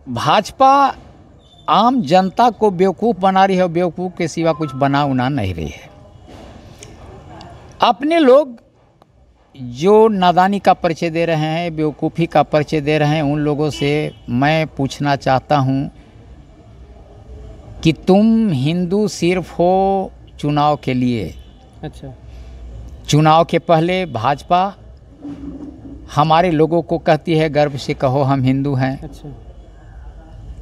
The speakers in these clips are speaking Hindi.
भाजपा आम जनता को बेवकूफ़ बना रही है और बेवकूफ़ के सिवा कुछ बना उना नहीं रही है। अपने लोग जो नादानी का परिचय दे रहे हैं, बेवकूफ़ी का परिचय दे रहे हैं, उन लोगों से मैं पूछना चाहता हूं कि तुम हिंदू सिर्फ हो चुनाव के लिए। अच्छा, चुनाव के पहले भाजपा हमारे लोगों को कहती है गर्व से कहो हम हिंदू हैं। अच्छा,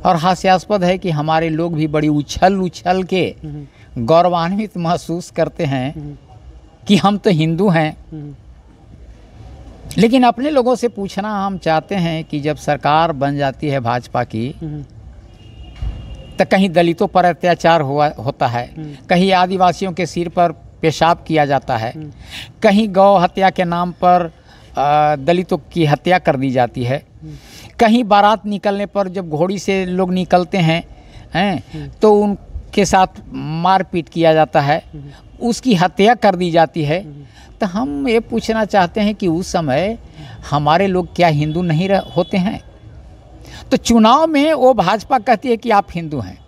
और हास्यास्पद है कि हमारे लोग भी बड़ी उछल उछल के गौरवान्वित महसूस करते हैं कि हम तो हिंदू हैं। लेकिन अपने लोगों से पूछना हम चाहते हैं कि जब सरकार बन जाती है भाजपा की तो कहीं दलितों पर अत्याचार होता है, कहीं आदिवासियों के सिर पर पेशाब किया जाता है, कहीं गौ हत्या के नाम पर दलितों की हत्या कर दी जाती है, कहीं बारात निकलने पर जब घोड़ी से लोग निकलते हैं तो उनके साथ मारपीट किया जाता है, उसकी हत्या कर दी जाती है। तो हम ये पूछना चाहते हैं कि उस समय हमारे लोग क्या हिंदू नहीं होते हैं? तो चुनाव में वो भाजपा कहती है कि आप हिंदू हैं,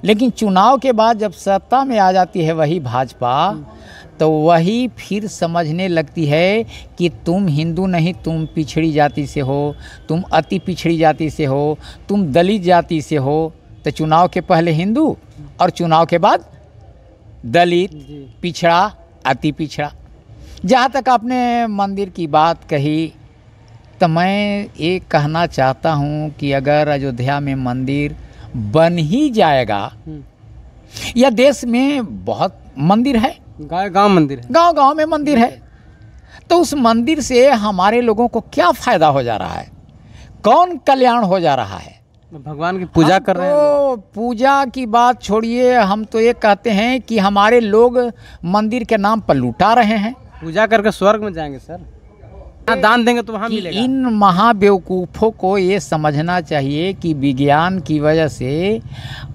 लेकिन चुनाव के बाद जब सत्ता में आ जाती है वही भाजपा, तो वही फिर समझने लगती है कि तुम हिंदू नहीं, तुम पिछड़ी जाति से हो, तुम अति पिछड़ी जाति से हो, तुम दलित जाति से हो। तो चुनाव के पहले हिंदू और चुनाव के बाद दलित, पिछड़ा, अति पिछड़ा। जहाँ तक आपने मंदिर की बात कही तो मैं ये कहना चाहता हूँ कि अगर अयोध्या में मंदिर बन ही जाएगा, या देश में बहुत मंदिर है, गांव मंदिर है, गांव में मंदिर है, तो उस मंदिर से हमारे लोगों को क्या फायदा हो जा रहा है? कौन कल्याण हो जा रहा है? भगवान की पूजा कर रहे हैं। तो पूजा की बात छोड़िए, हम तो ये कहते हैं कि हमारे लोग मंदिर के नाम पर लूटा रहे हैं। पूजा करके स्वर्ग में जाएंगे सर, दान देंगे तो वहाँ मिलेगा। इन महाबेवकूफ़ों को ये समझना चाहिए कि विज्ञान की वजह से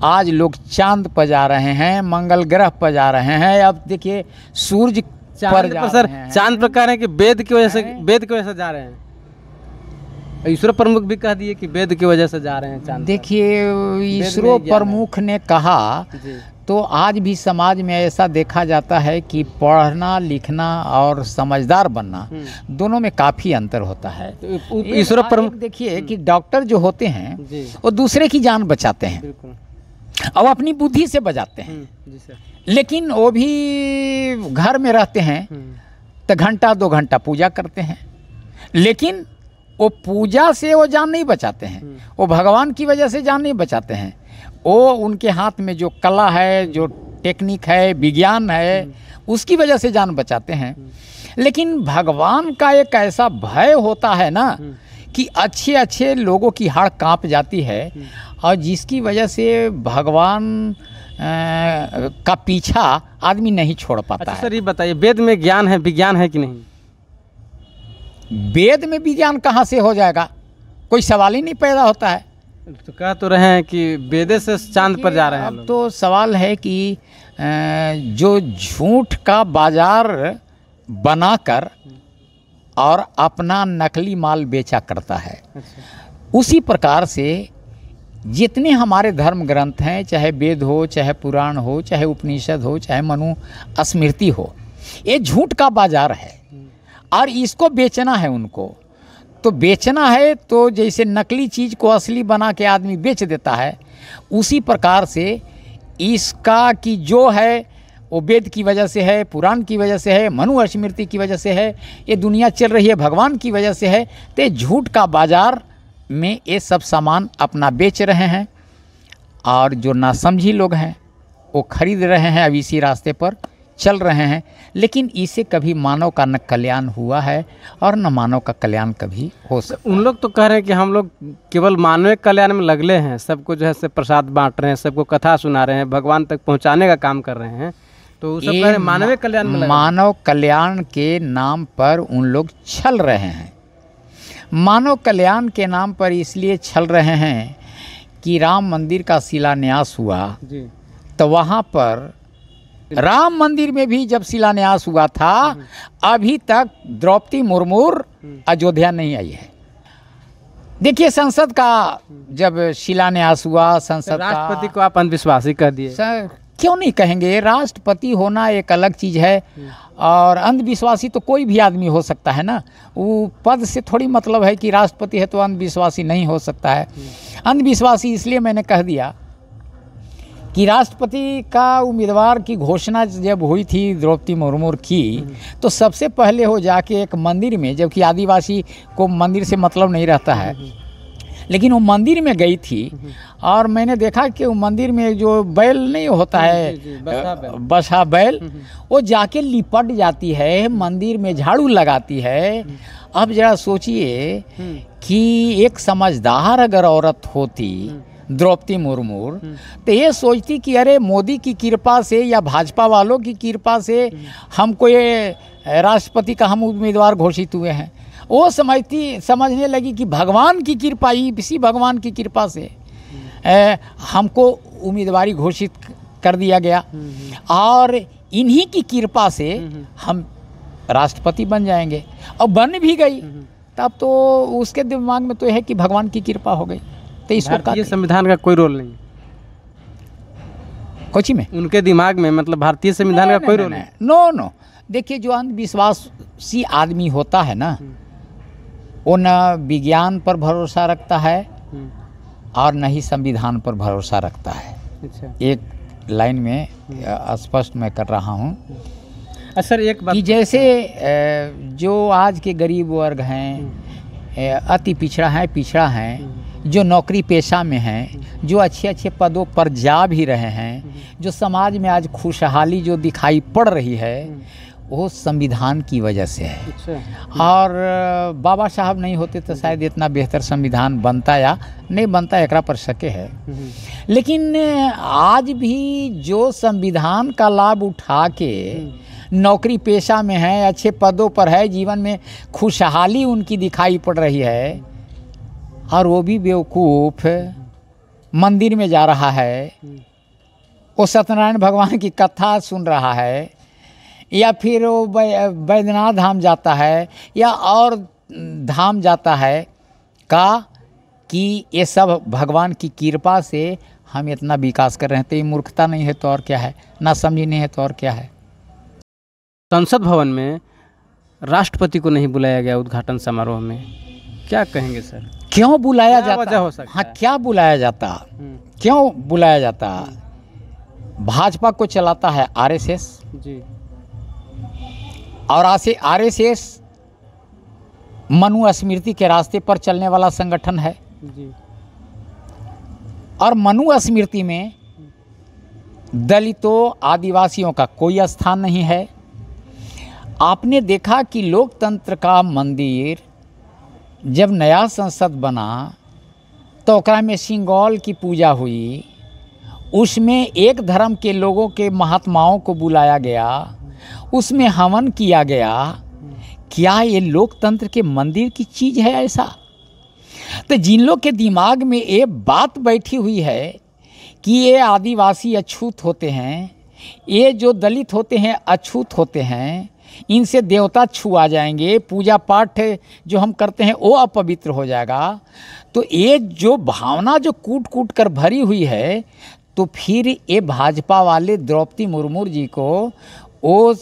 आज लोग चांद पर जा रहे हैं, मंगल ग्रह पर जा रहे हैं। अब देखिए सूरज पर जा सर, रहे हैं। चांद पर कह रहे हैं कि वेद की वजह से जा रहे हैं। इसरो प्रमुख भी कह दिए कि वेद की वजह से जा रहे हैं चांद। देखिए इसरो प्रमुख ने कहा, तो आज भी समाज में ऐसा देखा जाता है कि पढ़ना लिखना और समझदार बनना दोनों में काफ़ी अंतर होता है। तो इसरो प्रमुख देखिए कि डॉक्टर जो होते हैं वो दूसरे की जान बचाते हैं और अपनी बुद्धि से बचाते हैं, लेकिन वो भी घर में रहते हैं तो घंटा 2 घंटा पूजा करते हैं, लेकिन वो पूजा से वो जान नहीं बचाते हैं, वो भगवान की वजह से जान नहीं बचाते हैं। वो उनके हाथ में जो कला है, जो टेक्निक है, विज्ञान है, उसकी वजह से जान बचाते हैं। लेकिन भगवान का एक ऐसा भय होता है ना कि अच्छे अच्छे लोगों की हाड़ कांप जाती है, और जिसकी वजह से भगवान का पीछा आदमी नहीं छोड़ पाता है। सर ये बताइए, वेद में ज्ञान है, विज्ञान है कि नहीं? वेद में विज्ञान कहाँ से हो जाएगा? कोई सवाल ही नहीं पैदा होता है। तो कह तो रहे हैं कि वेद से चांद पर जा रहे हैं। अब तो सवाल है कि जो झूठ का बाजार बनाकर और अपना नकली माल बेचा करता है, उसी प्रकार से जितने हमारे धर्म ग्रंथ हैं, चाहे वेद हो, चाहे पुराण हो, चाहे उपनिषद हो, चाहे मनु स्मृति हो, ये झूठ का बाजार है और इसको बेचना है उनको। तो बेचना है तो जैसे नकली चीज़ को असली बना के आदमी बेच देता है, उसी प्रकार से इसका कि जो है वो वेद की वजह से है, पुराण की वजह से है, मनु स्मृति की वजह से है, ये दुनिया चल रही है भगवान की वजह से है। तो झूठ का बाजार में ये सब सामान अपना बेच रहे हैं और जो नासमझी लोग हैं वो खरीद रहे हैं, अब इसी रास्ते पर चल रहे हैं। लेकिन इससे कभी मानव का न कल्याण हुआ है और न मानव का कल्याण कभी हो सकता। उन लोग तो कह रहे हैं कि हम लोग केवल मानव कल्याण में लगले हैं, सबको जो है प्रसाद बांट रहे हैं, सबको कथा सुना रहे हैं, भगवान तक पहुंचाने का काम कर रहे हैं। तो सब कह रहे हैं मानव कल्याण में, मानव कल्याण के नाम पर उन लोग छल रहे हैं। मानव कल्याण के नाम पर इसलिए छल रहे हैं कि राम मंदिर का शिलान्यास हुआ तो वहाँ पर राम मंदिर में भी जब शिलान्यास हुआ था, अभी तक द्रौपदी मुर्मू अयोध्या नहीं आई है। देखिए, संसद का जब शिलान्यास हुआ, संसद का, राष्ट्रपति को आप अंधविश्वासी कह दिए। सर क्यों नहीं कहेंगे, राष्ट्रपति होना एक अलग चीज़ है और अंधविश्वासी तो कोई भी आदमी हो सकता है ना। वो पद से थोड़ी मतलब है कि राष्ट्रपति है तो अंधविश्वासी नहीं हो सकता है। अंधविश्वासी इसलिए मैंने कह दिया कि राष्ट्रपति का उम्मीदवार की घोषणा जब हुई थी द्रौपदी मुर्मू की, तो सबसे पहले हो जाके एक मंदिर में, जबकि आदिवासी को मंदिर से मतलब नहीं रहता है, लेकिन वो मंदिर में गई थी और मैंने देखा कि वो मंदिर में जो बैल नहीं होता है, बसा बैल, वो जाके लिपट जाती है, मंदिर में झाड़ू लगाती है। अब जरा सोचिए कि एक समझदार अगर औरत होती द्रौपदी मुर्मू, तो ये सोचती कि अरे मोदी की कृपा से या भाजपा वालों की कृपा से हमको ये राष्ट्रपति का हम उम्मीदवार घोषित हुए हैं। वो समझने लगी कि भगवान की कृपा, इसी भगवान की कृपा से हमको उम्मीदवारी घोषित कर दिया गया और इन्हीं की कृपा से हम राष्ट्रपति बन जाएंगे, और बन भी गई। तब तो उसके दिमाग में तो है कि भगवान की कृपा हो गई। तो इसको भारतीय संविधान का कोई रोल नहीं कोची में, उनके दिमाग में, मतलब भारतीय संविधान का कोई रोल नहीं। नो, देखिए, जो अंधविश्वासी आदमी होता है ना, वो न विज्ञान पर भरोसा रखता है और न ही संविधान पर भरोसा रखता है। अच्छा। एक लाइन में स्पष्ट मैं कर रहा हूँ सर, एक बात कि जैसे जो आज के गरीब वर्ग हैं, अति पिछड़ा हैं, जो नौकरी पेशा में हैं, जो अच्छे पदों पर जा भी रहे हैं, जो समाज में आज खुशहाली जो दिखाई पड़ रही है, वो संविधान की वजह से है। अच्छा। और बाबा साहब नहीं होते तो शायद इतना बेहतर संविधान बनता या नहीं बनता, एकरा पर शके है। लेकिन आज भी जो संविधान का लाभ उठा के नौकरी पेशा में है, अच्छे पदों पर है, जीवन में खुशहाली उनकी दिखाई पड़ रही है, और वो भी बेवकूफ़ मंदिर में जा रहा है, वो सत्यनारायण भगवान की कथा सुन रहा है, या फिर वो बैद्यनाथ धाम जाता है या और धाम जाता है, कि ये सब भगवान की कृपा से हम इतना विकास कर रहे हैं। तो ये मूर्खता नहीं है तो और क्या है, ना समझी नहीं है तो और क्या है। संसद भवन में राष्ट्रपति को नहीं बुलाया गया उद्घाटन समारोह में, क्या कहेंगे सर? क्यों बुलाया क्या जाता? वजह हो सकता हाँ, है? क्या बुलाया जाता, क्यों बुलाया जाता? भाजपा को चलाता है आरएसएस जी, और आरएसएस मनुस्मृति के रास्ते पर चलने वाला संगठन है जी। और मनुस्मृति में दलितों, आदिवासियों का कोई स्थान नहीं है। आपने देखा कि लोकतंत्र का मंदिर जब नया संसद बना तो ओकरा में सिंगौल की पूजा हुई, उसमें एक धर्म के लोगों के महात्माओं को बुलाया गया, उसमें हवन किया गया। क्या ये लोकतंत्र के मंदिर की चीज़ है ऐसा? तो जिन लोग के दिमाग में ये बात बैठी हुई है कि ये आदिवासी अछूत होते हैं, ये जो दलित होते हैं अछूत होते हैं, इनसे देवता छुआ जाएंगे, पूजा पाठ जो हम करते हैं वो अपवित्र हो जाएगा, तो ये जो भावना जो कूट कूट कर भरी हुई है, तो फिर ये भाजपा वाले द्रौपदी मुर्मू जी को वो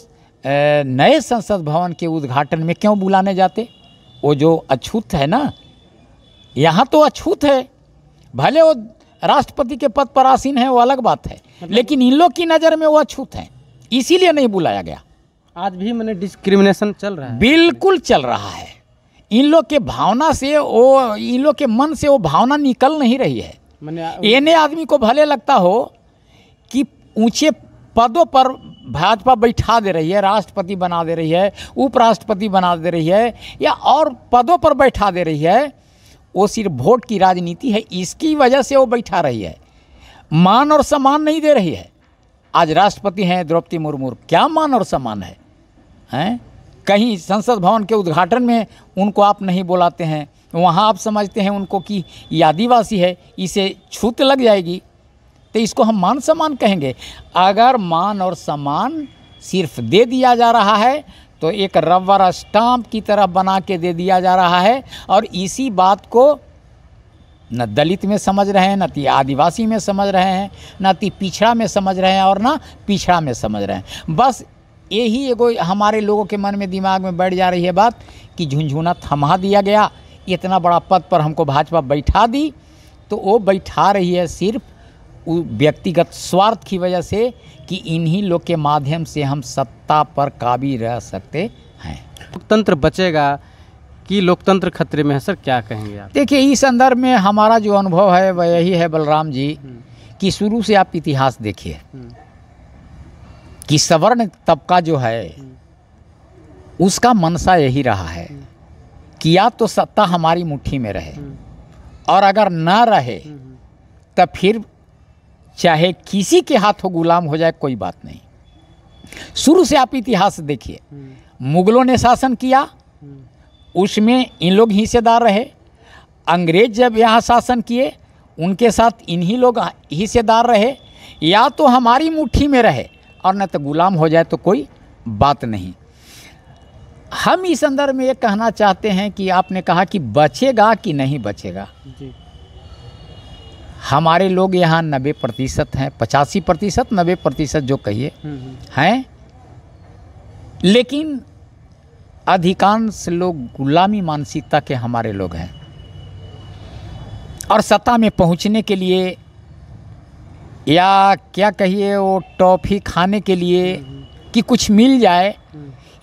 नए संसद भवन के उद्घाटन में क्यों बुलाने जाते? वो जो अछूत है ना, यहाँ तो अछूत है, भले वो राष्ट्रपति के पद पर आसीन है, वो अलग बात है, लेकिन इन लोग की नज़र में वो अछूत हैं, इसीलिए नहीं बुलाया गया। आज भी मैंने डिस्क्रिमिनेशन चल रहा है, बिल्कुल चल रहा है। इन लोग के भावना से वो, इन लोग के मन से वो भावना निकल नहीं रही है। एने आदमी को भले लगता हो कि ऊंचे पदों पर भाजपा बैठा दे रही है, राष्ट्रपति बना दे रही है, उपराष्ट्रपति बना दे रही है, या और पदों पर बैठा दे रही है, वो सिर्फ वोट की राजनीति है, इसकी वजह से वो बैठा रही है, मान और सम्मान नहीं दे रही है। आज राष्ट्रपति हैं द्रौपदी मुर्मू, क्या मान और सम्मान है? हैं? कहीं संसद भवन के उद्घाटन में उनको आप नहीं बुलाते हैं, वहाँ आप समझते हैं उनको कि ये आदिवासी है, इसे छूत लग जाएगी, तो इसको हम मान सम्मान कहेंगे? अगर मान और सम्मान सिर्फ दे दिया जा रहा है तो एक रबर स्टाम्प की तरह बना के दे दिया जा रहा है, और इसी बात को न दलित में समझ रहे हैं, न ती आदिवासी में समझ रहे हैं, न ती पिछड़ा में समझ रहे हैं और ना पिछड़ा में समझ रहे हैं। बस यही एगो हमारे लोगों के मन में दिमाग में बैठ जा रही है बात कि झुनझुना थमा दिया गया, इतना बड़ा पद पर हमको भाजपा बैठा दी, तो वो बैठा रही है सिर्फ व्यक्तिगत स्वार्थ की वजह से कि इन्हीं लोग के माध्यम से हम सत्ता पर काबी रह सकते हैं। लोकतंत्र बचेगा कि लोकतंत्र खतरे में है सर, क्या कहेंगे आप? देखिए, इस संदर्भ में हमारा जो अनुभव है वह यही है बलराम जी कि शुरू से आप इतिहास देखिए कि सवर्ण तबका जो है उसका मनसा यही रहा है कि या तो सत्ता हमारी मुट्ठी में रहे और अगर ना रहे तब फिर चाहे किसी के हाथों गुलाम हो जाए कोई बात नहीं। शुरू से आप इतिहास देखिए, मुगलों ने शासन किया, उसमें इन लोग हिस्सेदार रहे। अंग्रेज जब यहाँ शासन किए उनके साथ इन्हीं लोग हिस्सेदार रहे। या तो हमारी मुट्ठी में रहे और न तो गुलाम हो जाए तो कोई बात नहीं। हम इस संदर्भ में ये कहना चाहते हैं कि आपने कहा कि बचेगा कि नहीं बचेगा जी। हमारे लोग यहाँ 90% हैं, 85% 90% जो कहिए हैं, लेकिन अधिकांश लोग गुलामी मानसिकता के हमारे लोग हैं और सत्ता में पहुंचने के लिए या क्या कहिए वो टॉफ़ी खाने के लिए कि कुछ मिल जाए,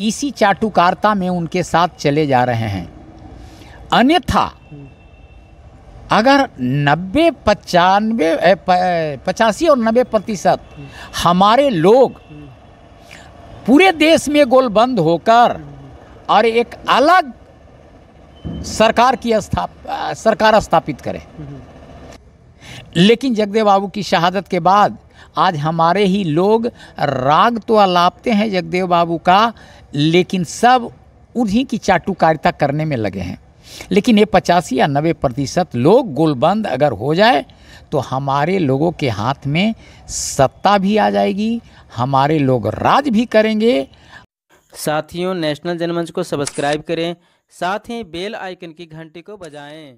इसी चाटुकारिता में उनके साथ चले जा रहे हैं। अन्यथा अगर 85 और 90% हमारे लोग पूरे देश में गोलबंद होकर और एक अलग सरकार स्थापित करें, लेकिन जगदेव बाबू की शहादत के बाद आज हमारे ही लोग राग तो अलापते हैं जगदेव बाबू का, लेकिन सब उन्हीं की चाटुकारिता करने में लगे हैं। लेकिन ये 85 या 90% लोग गोलबंद अगर हो जाए तो हमारे लोगों के हाथ में सत्ता भी आ जाएगी, हमारे लोग राज भी करेंगे। साथियों, नेशनल जनमंच को सब्सक्राइब करें, साथ ही बेल आइकन की घंटी को बजाएं।